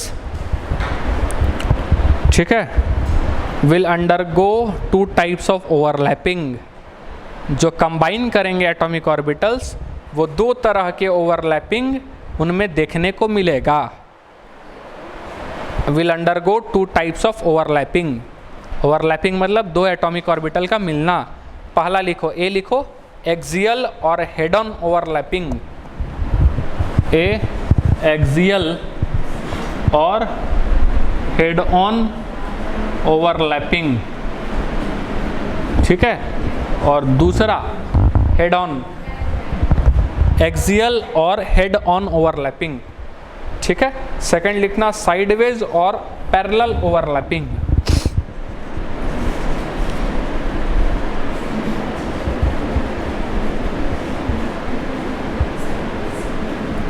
ठीक है, will undergo 2 types of overlapping. जो कंबाइन करेंगे एटॉमिक ऑर्बिटल्स वो 2 तरह के ओवरलैपिंग उनमें देखने को मिलेगा। Will undergo 2 types of overlapping. Overlapping मतलब 2 एटॉमिक ऑर्बिटल का मिलना। पहला लिखो, ए लिखो, एक्सियल और head on overlapping. A axial और हेड ऑन ओवरलैपिंग, ठीक है। और दूसरा हेड ऑन, एक्सियल और हेड ऑन ओवरलैपिंग, ठीक है। सेकंड लिखना साइडवेज और पैरेलल ओवरलैपिंग।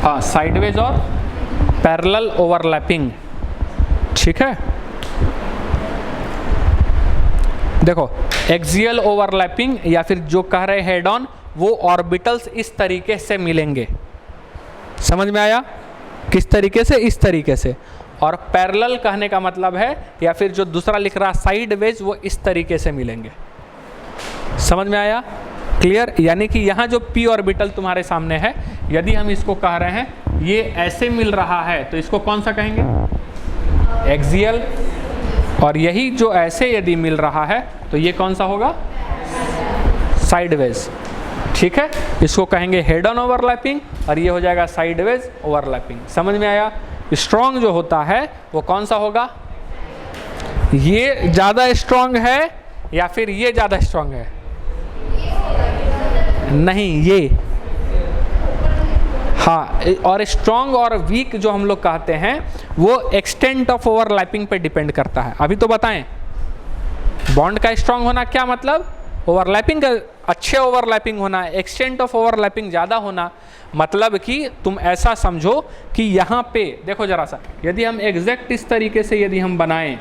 हाँ, साइडवेज और पैरेलल ओवरलैपिंग, ठीक है। देखो, एक्सियल ओवरलैपिंग या फिर जो कह रहे हेड ऑन, वो ऑर्बिटल्स इस तरीके से मिलेंगे, समझ में आया? किस तरीके से? इस तरीके से। और पैरेलल कहने का मतलब है, या फिर जो दूसरा लिख रहा साइडवेज, वो इस तरीके से मिलेंगे, समझ में आया? क्लियर? यानी कि यहाँ जो p ऑर्बिटल तुम्हारे सामने है, यदि हम इसको कह रहे हैं ये ऐसे मिल रहा है, तो इसको कौन सा कहेंगे? एक्सियल। और यही जो ऐसे यदि मिल रहा है, तो ये कौन सा होगा? साइडवेज, ठीक है। इसको कहेंगे हेड ऑन ओवरलैपिंग और ये हो जाएगा साइडवेज ओवरलैपिंग। समझ में आया? स्ट्रॉन्ग जो होता है वो कौन सा होगा? ये ज़्यादा स्ट्रॉन्ग है या फिर ये ज़्यादा स्ट्रॉन्ग है? नहीं, ये। हाँ, और स्ट्रॉन्ग और वीक जो हम लोग कहते हैं वो एक्सटेंट ऑफ ओवरलैपिंग पे डिपेंड करता है। अभी तो बताएं, बॉन्ड का स्ट्रॉन्ग होना क्या मतलब? ओवरलैपिंग का अच्छे ओवरलैपिंग होना, एक्सटेंट ऑफ ओवरलैपिंग ज़्यादा होना। मतलब कि तुम ऐसा समझो कि यहाँ पे देखो जरा सा, यदि हम एग्जैक्ट इस तरीके से यदि हम बनाएं,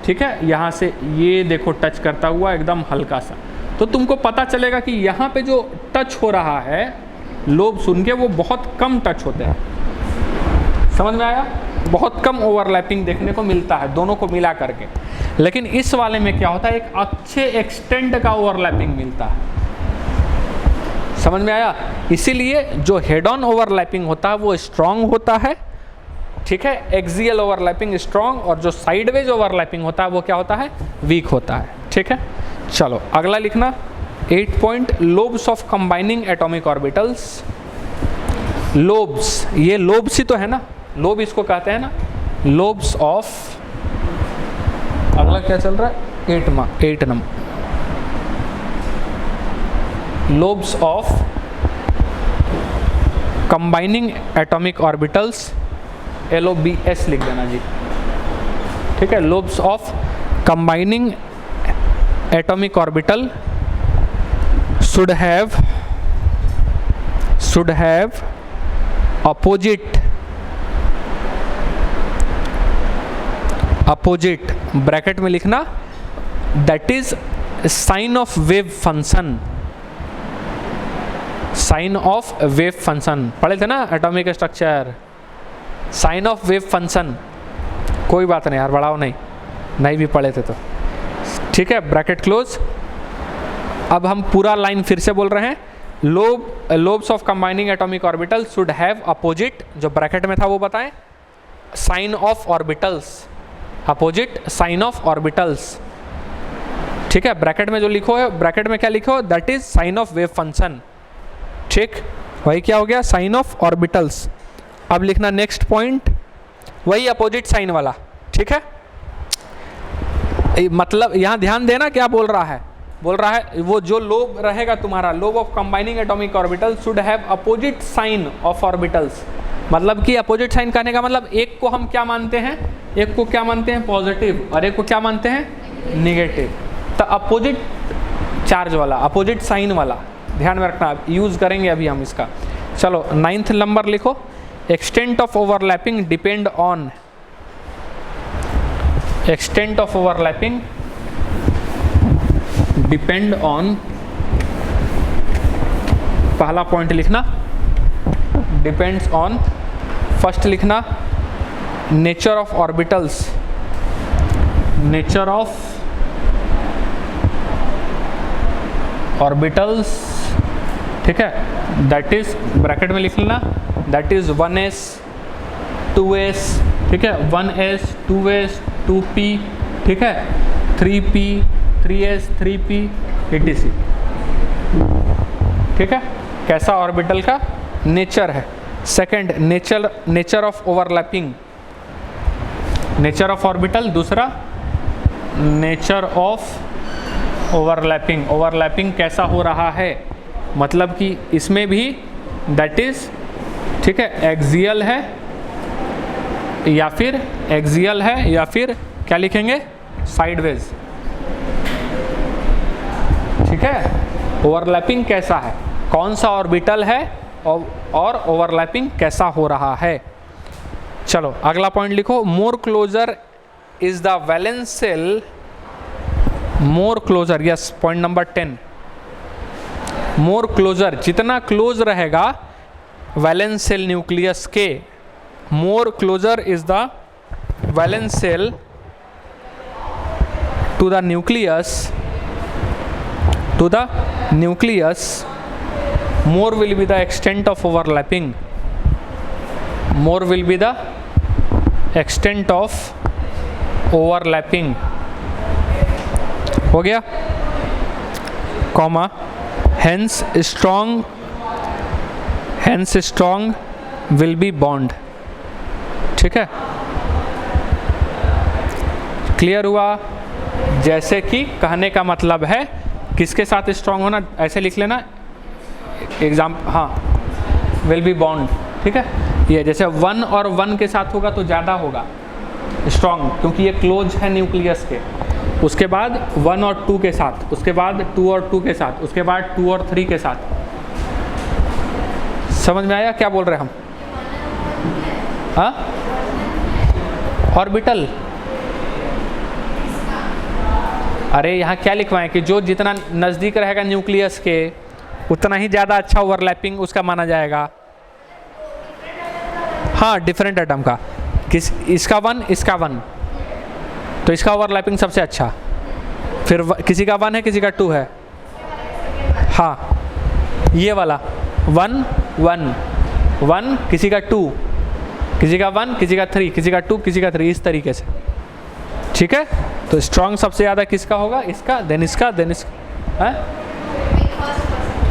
ठीक है, यहाँ से ये देखो टच करता हुआ एकदम हल्का सा, तो तुमको पता चलेगा कि यहाँ पे जो टच हो रहा है लोब्स उनके, वो बहुत कम टच होते हैं। समझ में आया? बहुत कम ओवरलैपिंग देखने को मिलता है दोनों को मिला करके। लेकिन इस वाले में क्या होता है? एक अच्छे एक्सटेंट का ओवरलैपिंग मिलता है। समझ में आया? इसीलिए जो हेड ऑन ओवरलैपिंग होता है वो स्ट्रॉन्ग होता है, ठीक है। एक्सियल ओवरलैपिंग स्ट्रॉन्ग, और जो साइडवेज ओवरलैपिंग होता है वो क्या होता है? वीक होता है, ठीक है। चलो अगला लिखना 8 point, lobes of combining atomic orbitals. Lobes, ये लोब्स ही तो है ना, लोब इसको कहते हैं ना, लोब्स ऑफ, अगला क्या चल रहा है? 8 number, lobes of combining atomic orbitals, LOBS लिख देना जी, ठीक है। Lobes of combining atomic orbital should have opposite bracket में लिखना, that is sign of wave function. Sign of wave function पढ़े थे ना atomic structure, sign of wave function. कोई बात नहीं यार, बढ़ाओ नहीं भी पढ़े थे तो, ठीक है। Bracket close. अब हम पूरा लाइन फिर से बोल रहे हैं, lobes of combining atomic orbital should have opposite, जो ब्रैकेट में था वो बताएं, sign of orbitals, opposite sign of orbitals, ठीक है। ब्रैकेट में जो लिखो है, ब्रैकेट में क्या लिखो? That is sign of wave function, ठीक। वही क्या हो गया? Sign of orbitals. अब लिखना नेक्स्ट पॉइंट, वही अपोजिट साइन वाला, ठीक है। मतलब यहाँ ध्यान देना क्या बोल रहा है, वो जो लोब रहेगा तुम्हारा, lobe of combining atomic orbital should have opposite sign of orbitals. मतलब कि अपोजिट साइन कहने का मतलब एक को हम क्या मानते हैं? एक को क्या मानते हैं? पॉजिटिव, और एक को क्या मानते हैं? निगेटिव। तो अपोजिट चार्ज वाला, अपोजिट साइन वाला ध्यान में रखना, यूज करेंगे अभी हम इसका। चलो 9th नंबर लिखो, extent of overlapping depend on, extent of overlapping depend on, पहला पॉइंट लिखना डिपेंड्स ऑन, फर्स्ट लिखना nature of orbitals, nature of orbitals, ठीक है। दैट इज ब्रैकेट में लिख लेना, दैट इज 1s 2s, ठीक है, 1s 2s 2p, ठीक है, 3p 3s 3p etc, ठीक है। कैसा ऑर्बिटल का नेचर है। Second nature of overlapping, nature of orbital. दूसरा नेचर ऑफ ओवरलैपिंग, ओवरलैपिंग कैसा हो रहा है, मतलब कि इसमें भी दैट इज, ठीक है, एक्सियल है या फिर एक्सियल है या फिर क्या लिखेंगे, साइडवेज। ठीक है, ओवरलैपिंग कैसा है, कौन सा ऑर्बिटल है और ओवरलैपिंग कैसा हो रहा है। चलो अगला पॉइंट लिखो, more closer is the valence shell, more closer, yes, point number 10, more closer, जितना क्लोज रहेगा वैलेंस सेल न्यूक्लियस के, more closer is the valence shell to the nucleus, more will be the extent of overlapping, more will be the extent of overlapping, हो गया, comma, hence strong will be bond। ठीक है, clear हुआ। जैसे कि कहने का मतलब है किसके साथ स्ट्रांग होना, ऐसे लिख लेना एग्जाम, हाँ, विल बी बॉन्ड। ठीक है, ये जैसे 1 और 1 के साथ होगा तो ज़्यादा होगा स्ट्रांग, क्योंकि ये क्लोज है न्यूक्लियस के। उसके बाद 1 और 2 के साथ, उसके बाद 2 और 2 के साथ, उसके बाद 2 और 3 के साथ। समझ में आया क्या बोल रहे हम? हाँ, ऑर्बिटल, अरे यहाँ क्या लिखवाएं कि जो जितना नज़दीक रहेगा न्यूक्लियस के उतना ही ज़्यादा अच्छा ओवरलैपिंग उसका माना जाएगा। हाँ, डिफरेंट एटम का, किस, इसका 1 इसका 1, तो इसका ओवरलैपिंग सबसे अच्छा। फिर किसी का 1 है किसी का 2 है, हाँ, ये वाला 1 1 1, किसी का 2, किसी का 1, किसी का 3, किसी का 2, किसी का 3, इस तरीके से। ठीक है, तो स्ट्रॉन्ग सबसे ज़्यादा किसका होगा, इसका, देन इसका, देन इसका, है?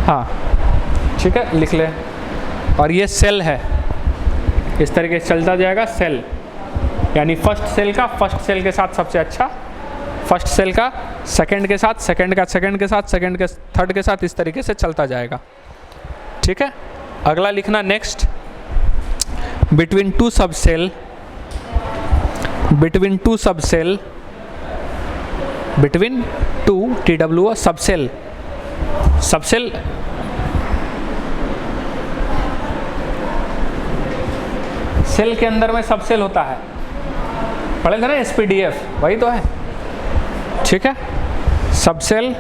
हाँ, ठीक है, लिख ले। और ये सेल है, इस तरीके से चलता जाएगा सेल, यानी फर्स्ट सेल का फर्स्ट सेल के साथ सबसे अच्छा, फर्स्ट सेल का सेकंड के साथ, सेकंड का सेकंड के साथ, सेकंड के थर्ड के साथ, इस तरीके से चलता जाएगा। ठीक है, अगला लिखना next, between two subcell, between two subcell, between two TWO subcell, subcell cell के अंदर में सबसेल होता है, पढ़े थे ना SPDF, वही तो है। ठीक है, subshell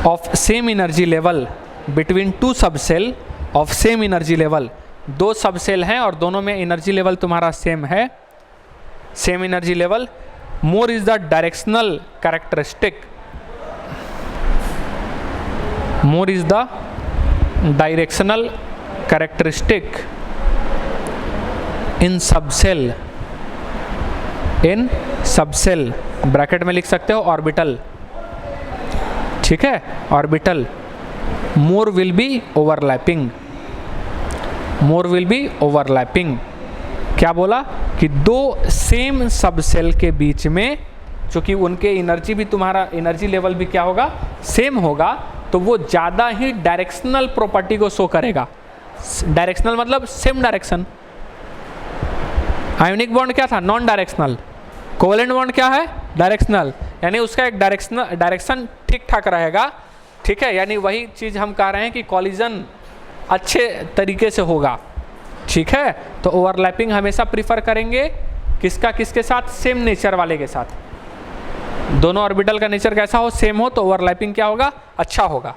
of same energy level, between two subshell of same energy level, दो सबसेल हैं और दोनों में एनर्जी लेवल तुम्हारा सेम है, same energy level. More is the directional characteristic, more is the directional characteristic in subshell, in subshell, bracket में लिख सकते हो ऑर्बिटल। ठीक है, orbital. More will B overlapping, more will B overlapping. क्या बोला कि दो सेम सबसेल के बीच में, चूंकि उनके एनर्जी भी, तुम्हारा एनर्जी लेवल भी क्या होगा, सेम होगा, तो वो ज़्यादा ही डायरेक्शनल प्रॉपर्टी को शो करेगा। डायरेक्शनल मतलब सेम डायरेक्शन। आयोनिक बॉन्ड क्या था, नॉन डायरेक्शनल। कोवेलेंट बॉन्ड क्या है, डायरेक्शनल, यानी उसका एक डायरेक्शन ठीक ठाक रहेगा। ठीक है, यानी वही चीज़ हम कह रहे हैं कि कॉलिजन अच्छे तरीके से होगा। ठीक है, तो ओवरलैपिंग हमेशा प्रीफर करेंगे किसका, किसके साथ, सेम नेचर वाले के साथ। दोनों ऑर्बिटल का नेचर कैसा हो, सेम हो, तो ओवरलैपिंग क्या होगा, अच्छा होगा।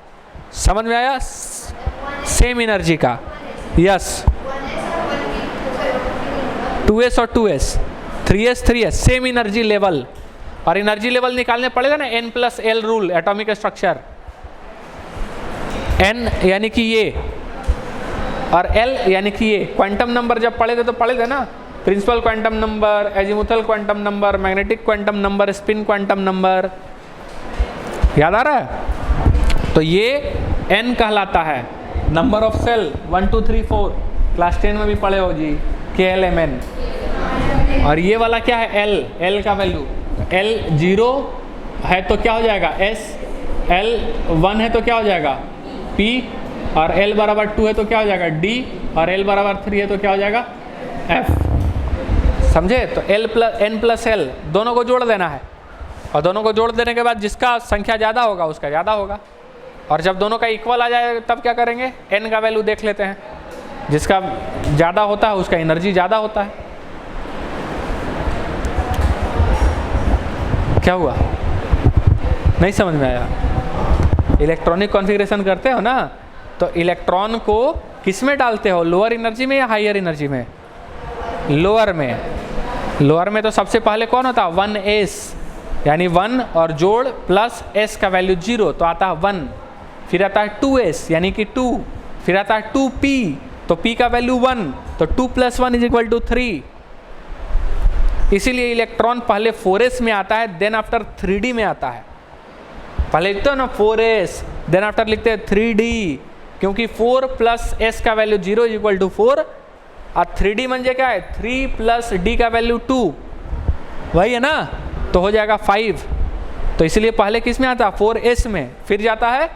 समझ में आया? सेम एनर्जी का, यस, 2s और 2s, 3s 3s, same energy level. और एनर्जी लेवल निकालने पड़ेगा ना, n+l rule, atomic structure. n यानी कि ये और l यानी कि ये। क्वांटम नंबर जब पढ़े थे तो पढ़े थे ना, principal quantum number, azimuthal quantum number, magnetic quantum number, spin quantum number, याद आ रहा है? तो ये n कहलाता है, नंबर ऑफ सेल 1 2 3 4, क्लास 10 में भी पढ़े हो जी, KLMN। और ये वाला क्या है, l का वैल्यू, l 0 है तो क्या हो जाएगा, S, l 1 है तो क्या हो जाएगा, P, और L बराबर 2 है तो क्या हो जाएगा D, और L बराबर 3 है तो क्या हो जाएगा F। समझे? तो n+l दोनों को जोड़ देना है, और दोनों को जोड़ देने के बाद जिसका संख्या ज़्यादा होगा उसका ज़्यादा होगा, और जब दोनों का इक्वल आ जाए तब क्या करेंगे, n का वैल्यू देख लेते हैं, जिसका ज़्यादा होता है उसका एनर्जी ज़्यादा होता है। क्या हुआ, नहीं समझ में आया? इलेक्ट्रॉनिक कॉन्फ़िगरेशन करते हो ना, तो इलेक्ट्रॉन को किस में डालते हो, लोअर एनर्जी में या हायर एनर्जी में? लोअर में। लोअर में तो सबसे पहले कौन होता है, 1s, यानी 1 और जोड़ प्लस s का वैल्यू 0 तो आता है 1, फिर आता है 2s यानी कि 2, फिर आता है 2p तो p का वैल्यू 1, तो 2 + 1 = 3। इसीलिए इलेक्ट्रॉन पहले 4s में आता है, देन आफ्टर 3d में आता है। पहले लिखते हो ना 4s, देन आफ्टर लिखते हैं 3d, क्योंकि 4 + s का वैल्यू 0 = 4, और 3d म्हणजे क्या है, 3 + d का वैल्यू 2, वही है ना, तो हो जाएगा 5। तो इसलिए पहले किस में आता है, 4s में, फिर जाता है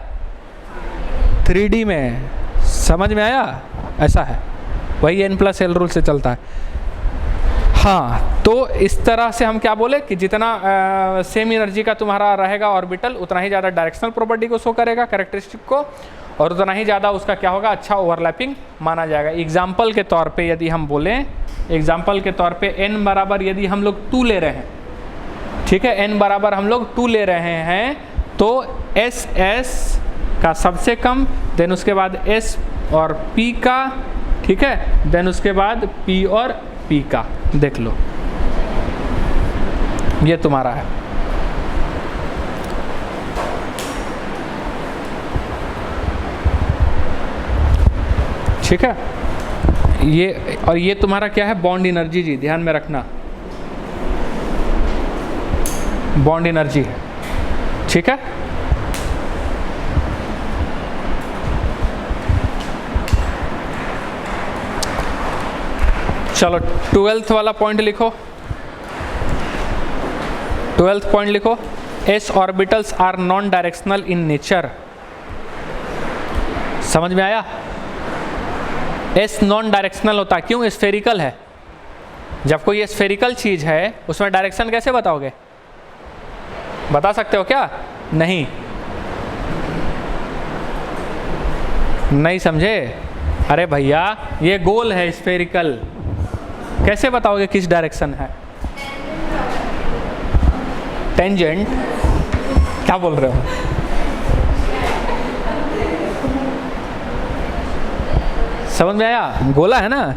3d में। समझ में आया? ऐसा है, वही n+l रूल से चलता है। हाँ, तो इस तरह से हम क्या बोले कि जितना सेम एनर्जी का तुम्हारा रहेगा ऑर्बिटल, उतना ही ज़्यादा डायरेक्शनल प्रॉपर्टी को शो करेगा, कैरेक्टरिस्टिक को, और उतना ही ज़्यादा उसका क्या होगा, अच्छा ओवरलैपिंग माना जाएगा। एग्जाम्पल के तौर पे यदि हम बोलें, एग्जाम्पल के तौर पे n बराबर यदि हम लोग 2 ले रहे हैं, ठीक है, n बराबर हम लोग 2 ले रहे हैं, तो SS का सबसे कम, देन उसके बाद S और P का, ठीक है, देन उसके बाद P और P का, देख लो ये तुम्हारा है। ठीक है, ये और ये तुम्हारा क्या है, बॉन्ड एनर्जी जी, ध्यान में रखना, बॉन्ड एनर्जी है। ठीक है, चलो 12th वाला पॉइंट लिखो, 12th पॉइंट लिखो, s orbitals are non directional in nature. समझ में आया? s नॉन डायरेक्शनल होता है, क्यों? स्फेरिकल है। जब कोई स्फेरिकल चीज है उसमें डायरेक्शन कैसे बताओगे, बता सकते हो क्या? नहीं, नहीं समझे? अरे भैया ये गोल है स्फेरिकल, कैसे बताओगे किस डायरेक्शन है? टेंजेंट, क्या बोल रहे हो? समझ में आया? गोला है ना,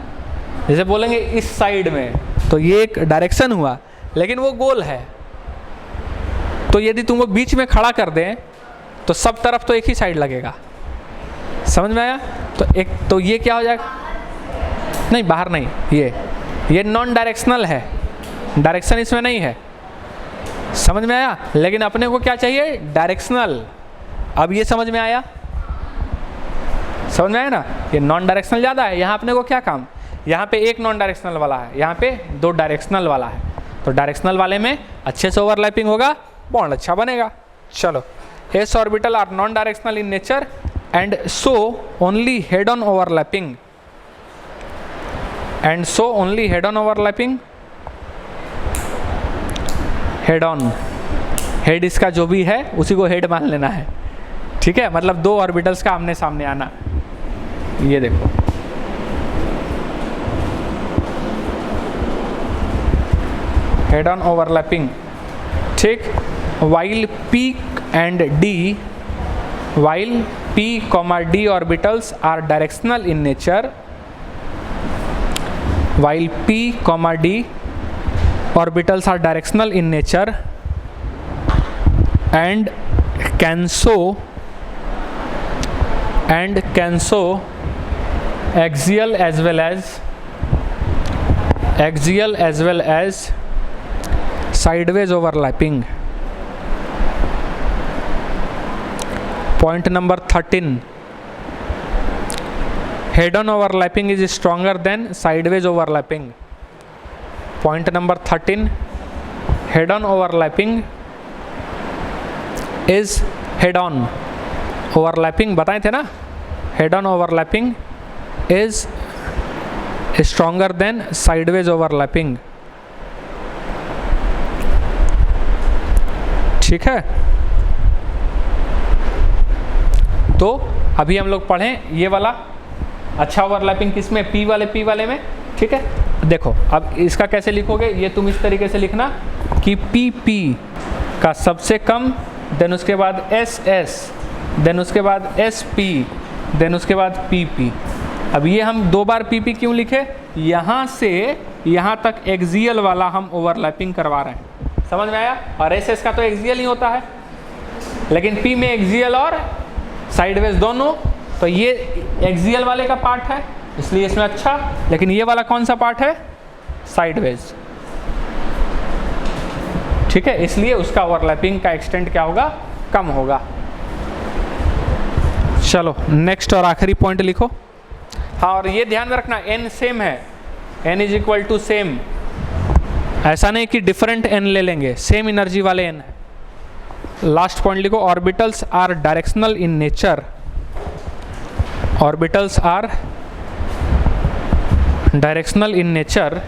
जैसे बोलेंगे इस साइड में, तो ये एक डायरेक्शन हुआ, लेकिन वो गोल है। तो यदि तुमको बीच में खड़ा कर दें तो सब तरफ तो एक ही साइड लगेगा। समझ में आया? तो ये क्या हो जाएगा, नहीं बाहर नहीं, ये नॉन डायरेक्शनल है, डायरेक्शन इसमें नहीं है। समझ में आया? लेकिन अपने को क्या चाहिए, डायरेक्शनल। अब ये समझ में आया? समझ में आया ना? ये नॉन डायरेक्शनल ज़्यादा है, यहाँ अपने को क्या काम, यहाँ पे एक नॉन डायरेक्शनल वाला है, यहाँ पे 2 डायरेक्शनल वाला है, तो डायरेक्शनल वाले में अच्छे से ओवरलैपिंग होगा, बॉन्ड अच्छा बनेगा। चलो, s orbital are non directional in nature and so only head on overlapping, and so only head on overlapping, head on, head इसका जो भी है उसी को हेड मान लेना है। ठीक है, मतलब 2 ऑर्बिटल्स का आमने सामने आना। ये देखो, हेड ऑन ओवरलैपिंग, ठीक। While P and D, while P, D orbitals are directional in nature, while P, D orbitals are directional in nature and can show axial as well as sideways overlapping. Point number 13, head on overlapping is stronger than sideways overlapping. Point number 13, head on overlapping is head on overlapping, बताए थे ना, head on overlapping is stronger than sideways overlapping. ठीक है, तो अभी हम लोग पढ़ें ये वाला अच्छा ओवरलैपिंग किसमें, पी वाले में। ठीक है, देखो अब इसका कैसे लिखोगे, ये तुम इस तरीके से लिखना कि पी पी का सबसे कम, देन उसके बाद एस एस, देन उसके बाद एस पी, देन उसके बाद पी पी। अब ये हम 2 बार पी पी क्यों लिखे, यहाँ से यहाँ तक एक्सियल वाला हम ओवरलैपिंग करवा रहे हैं, समझ में आया। और एस एस का तो एक्सियल ही होता है, लेकिन पी में एक्सियल और साइडवेज दोनों, तो ये एक्सियल वाले का पार्ट है इसलिए इसमें अच्छा, लेकिन ये वाला कौन सा पार्ट है, साइडवेज। ठीक है, इसलिए उसका ओवरलैपिंग का एक्सटेंट क्या होगा, कम होगा। चलो नेक्स्ट और आखिरी पॉइंट लिखो। हाँ, और ये ध्यान रखना एन सेम है, n is equal to same, ऐसा नहीं कि डिफरेंट एन ले लेंगे, सेम एनर्जी वाले एन है। लास्ट पॉइंट लिखो, orbitals are directional in nature, orbitals are directional in nature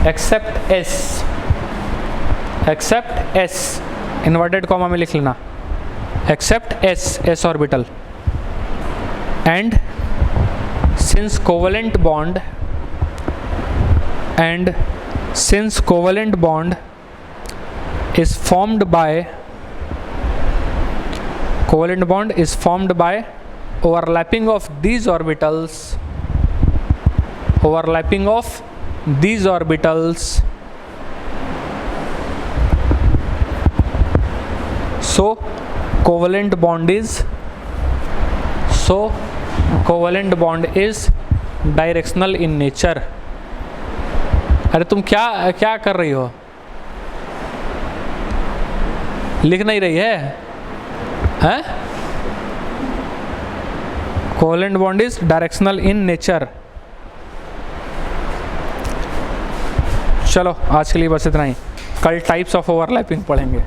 except s, inverted comma में लिख लेना, except s orbital, and since covalent bond is formed by overlapping of these orbitals, so covalent bond is directional in nature। अरे तुम क्या कर रही हो, लिख नहीं रही है, हैं? Covalent bond is directional in nature. चलो आज के लिए बस इतना ही, कल टाइप्स ऑफ ओवरलैपिंग पढ़ेंगे।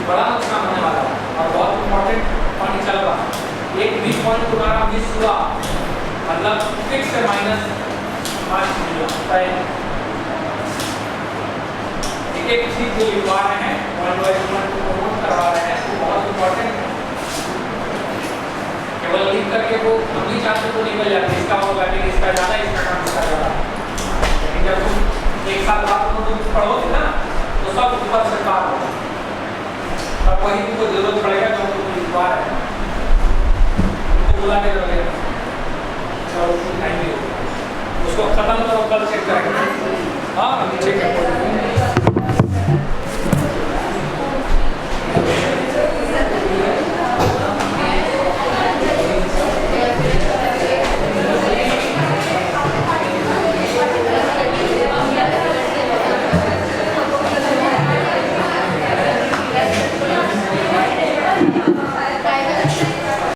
बड़ा नुकसान होने वाला है और बहुत इंपॉर्टेंट पॉइंट चल रहा है। एक भी पॉइंट तुम्हारा मिस हुआ मतलब फिक्स है -5 मिला। एक चीज जो लिखवा रहे हैं पॉइंट वाइज पॉइंट को नोट करवा रहे हैं वो बहुत इंपॉर्टेंट है। केवल लिख करके वो अपनी चाहते तो निकल जाते, इसका वो वैल्यू इसका ज़्यादा, इसका कम, इसका ज़्यादा। लेकिन जब तुम एक साल बाद तुम पढ़ोगे ना तो सब ऊपर से पार होगा। अब वही तुमको जरूरत पड़ेगा जो तुम लिखवा रहे हैं, तुमको बुला के रखोगे उसको टाइम भी होगा, उसको खत्म करो, कल चेक करेंगे। हाँ ठीक है।